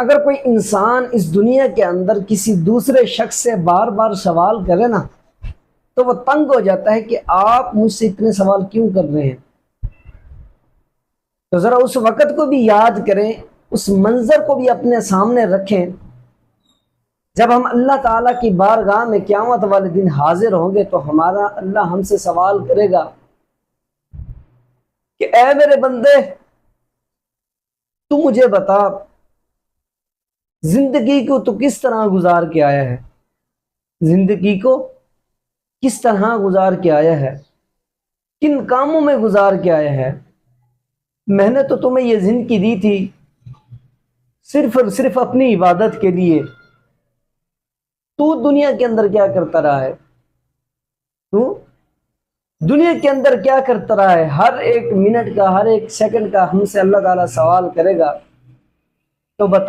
अगर कोई इंसान इस दुनिया के अंदर किसी दूसरे शख्स से बार बार सवाल करे ना, तो वो तंग हो जाता है कि आप मुझसे इतने सवाल क्यों कर रहे हैं। तो जरा उस वक़्त को भी याद करें, उस मंजर को भी अपने सामने रखें, जब हम अल्लाह ताला की बारगाह में क़यामत वाले दिन हाजिर होंगे तो हमारा अल्लाह हमसे सवाल करेगा कि ऐ मेरे बंदे, तू मुझे बता, जिंदगी को तू किस तरह गुजार के आया है, जिंदगी को किस तरह गुजार के आया है, किन कामों में गुजार के आया है। मैंने तो तुम्हें यह जिंदगी दी थी सिर्फ और सिर्फ अपनी इबादत के लिए। तू दुनिया के अंदर क्या करता रहा है, तू दुनिया के अंदर क्या करता रहा है। हर एक मिनट का, हर एक सेकंड का हमसे अल्लाह ताला सवाल करेगा। तो बता